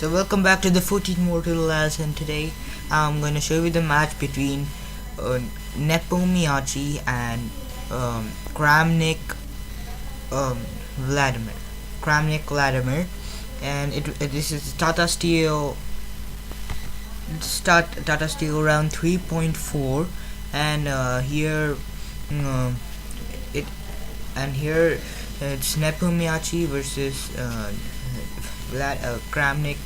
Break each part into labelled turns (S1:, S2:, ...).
S1: So welcome back to the 14 Mortal Lads, and today I'm going to show you the match between Nepomniachtchi and Kramnik um, Vladimir. Kramnik Vladimir, and this is Tata Steel round 3.4, and here it and here it's Nepomniachtchi versus Kramnik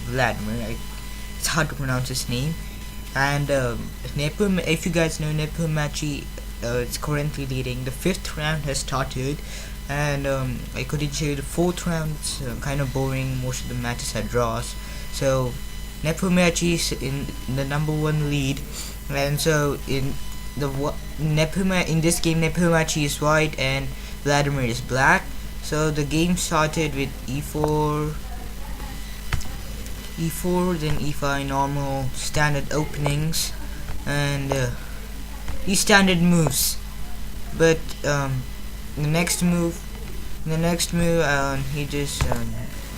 S1: Vladimir. It's hard to pronounce his name. And if you guys know Nepomniachtchi, it's currently leading. The 5th round has started, and I couldn't show you the 4th round. It's kind of boring. Most of the matches are draws. So Nepomniachtchi is in the number 1 lead, and so in this game Nepomniachtchi is white and Vladimir is black. So the game started with e4, then e5, normal standard openings, and these standard moves. But the next move, he just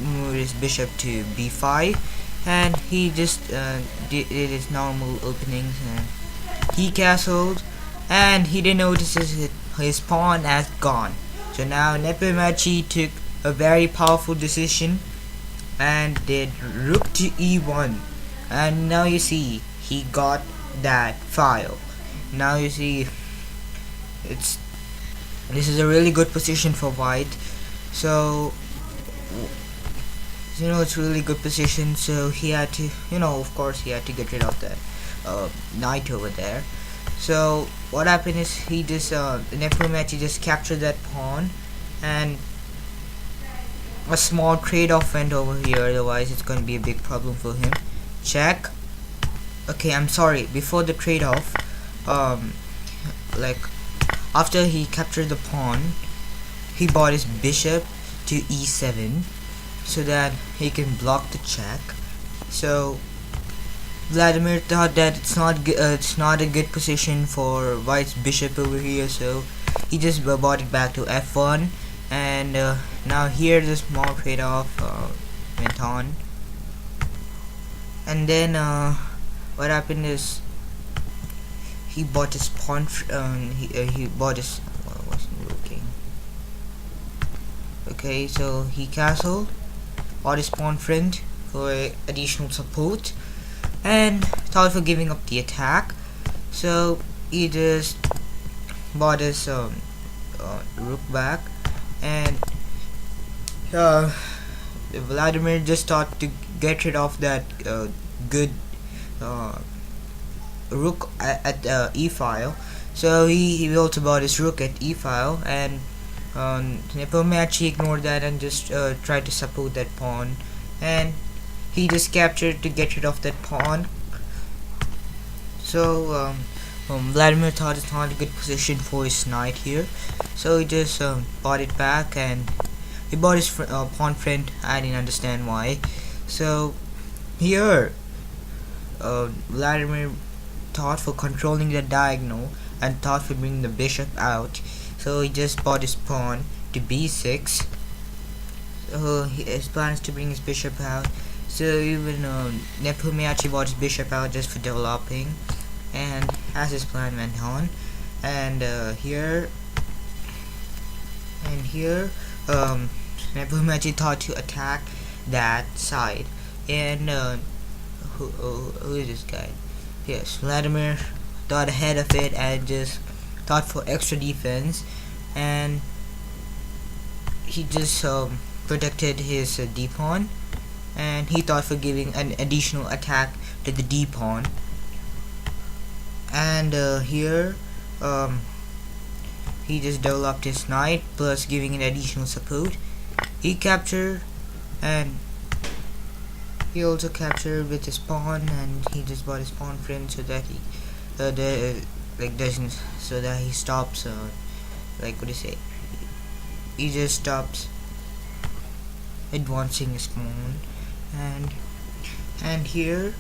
S1: moved his bishop to b5, and he just did his normal openings, and he castled, and he didn't notice his pawn has gone. So now Nepomniachtchi took a very powerful decision and did rook to e1, and now you see he got that file. Now you see this is a really good position for white. So it's really good position. So he had to, of course he had to get rid of that knight over there. So what happened is he just Nepomniachtchi just captured that pawn, and a small trade-off went over here. Otherwise it's going to be a big problem for him. Check. Okay, I'm sorry, before the trade-off, like after he captured the pawn, he bought his bishop to e7 so that he can block the check. So Vladimir thought that it's not a good position for white's bishop over here, so he just brought it back to f1, and now here the small trade-off went on, and then what happened is he bought his pawn. He bought his wasn't working. Okay, so he castled, bought his pawn friend for additional support, and thought for giving up the attack. So he just bought his rook back, and Vladimir just thought to get rid of that good rook at e file. So he also bought his rook at e file, and Nepomniachtchi ignored that and just tried to support that pawn, and he just captured to get rid of that pawn. So Vladimir thought it's not a good position for his knight here, so he just bought it back, and he bought his pawn friend. I didn't understand why. So here Vladimir thought for controlling the diagonal and thought for bringing the bishop out, so he just bought his pawn to b6. So his plan is to bring his bishop out. So even Nepomniachtchi bought his bishop out just for developing, and as his plan went on, and here Nepomniachtchi thought to attack that side, and who is this guy? Yes, Vladimir thought ahead of it and just thought for extra defense, and he just protected his d pawn, and he thought for giving an additional attack to the d pawn. And here he just developed his knight plus giving an additional support. He captured, and he also captured with his pawn, and he just bought his pawn friend so that he so that he stops he just stops advancing his pawn. And here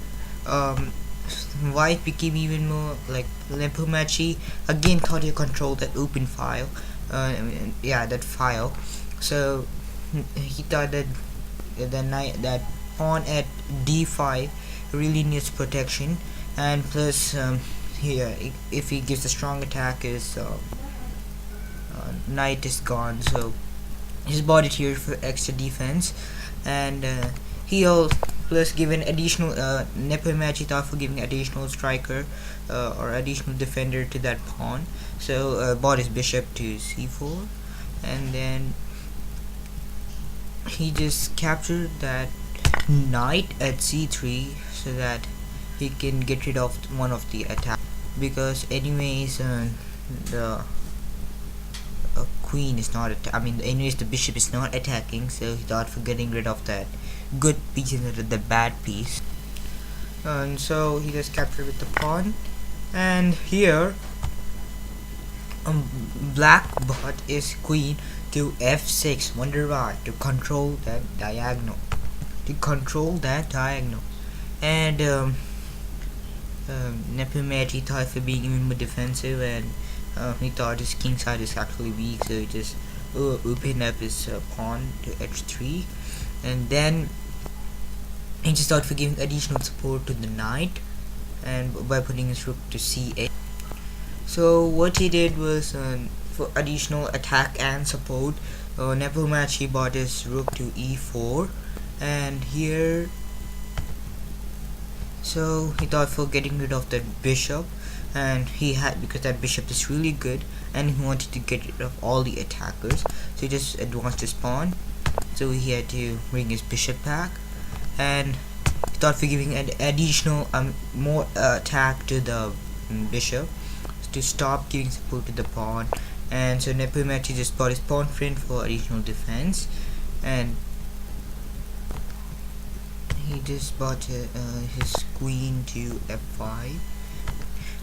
S1: white became even more like Nepomniachtchi again thought he controlled that open file, that file. So he thought that pawn at d5 really needs protection, and plus here if he gives a strong attack, his knight is gone, so he's bought it here for extra defense. And he'll plus give an additional Nepomniachtchi thought for giving additional striker or additional defender to that pawn, so bought his bishop to c4, and then he just captured that knight at c3 so that he can get rid of one of the attack, because anyways the queen is not anyways the bishop is not attacking, so he thought for getting rid of that good piece instead of the bad piece. And so he just captured with the pawn, and here black bought his queen to f6. Wonder why? To control that diagonal. And Nepomniachtchi thought for being even more defensive, and he thought his king side is actually weak, so he just opened up his pawn to h3, and then he just thought for giving additional support to the knight, and by putting his rook to c8. So what he did was for additional attack and support, Nepomniachtchi bought his rook to e4, and here so he thought for getting rid of that bishop, and he had, because that bishop is really good and he wanted to get rid of all the attackers, so he just advanced his pawn, so he had to bring his bishop back, and he thought for giving an additional more attack to the bishop to stop giving support to the pawn. And so Nepomniachtchi just bought his pawn friend for additional defense, and he just bought his queen to f5,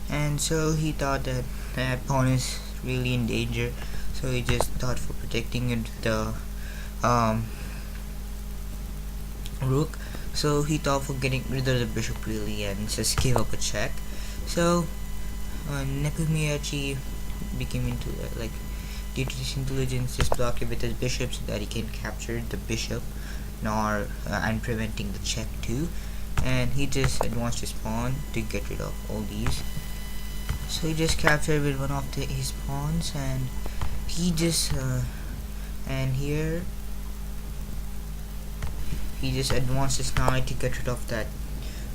S1: and so he thought that that pawn is really in danger, so he just thought for protecting it the rook, so he thought for getting rid of the bishop really and just gave up a check. So Nepomniachtchi became into like, due to his intelligence, just blocked it with his bishop so that he can capture the bishop nor and preventing the check too, and he just advanced his pawn to get rid of all these. So he just captured with one of his pawns, and he just and here he just advanced his knight to get rid of that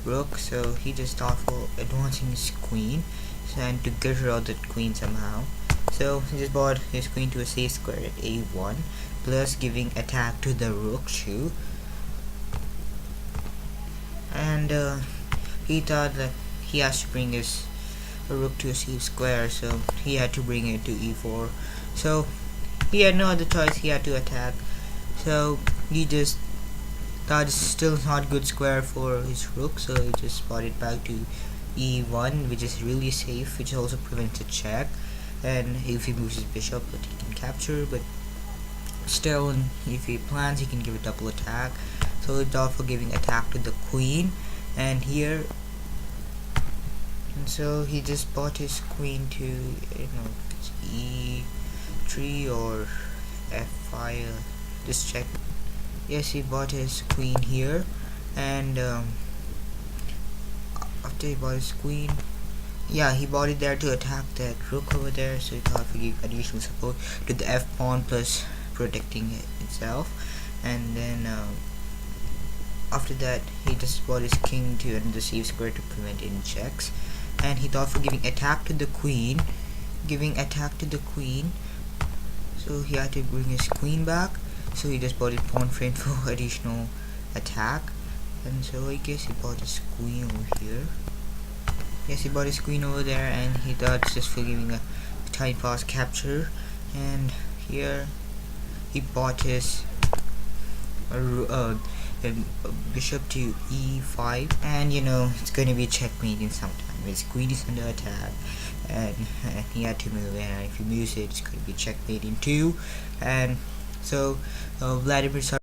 S1: rook, so he just thought for advancing his queen and to get rid of that queen somehow. So he just bought his queen to a safe square at a1, plus giving attack to the rook too, and he thought that he has to bring his rook to a safe square, so he had to bring it to e4, so he had no other choice, he had to attack. So he just thought it's still not good square for his rook, so he just brought it back to e1, which is really safe, which also prevents a check, and if he moves his bishop that he can capture, but still if he plans he can give a double attack. So he thought for giving attack to the queen, and here, and so he just bought his queen to it's e3 or f5, just check. Yes, he bought his queen here, and after he bought his queen, yeah, he bought it there to attack that rook over there, so he thought for give additional support to the f pawn plus protecting itself. And then after that he just bought his king to another safe square to prevent any checks, and he thought for giving attack to the queen, so he had to bring his queen back, so he just bought his pawn friend for additional attack. And so I guess he bought his queen over here. Yes, he bought his queen over there, and he thought just for giving a tiny fast capture. And here he bought his bishop to e5, and it's going to be checkmating sometime. His queen is under attack, and he had to move, and if he moves it, it's going to be checkmating too. And so Vladimir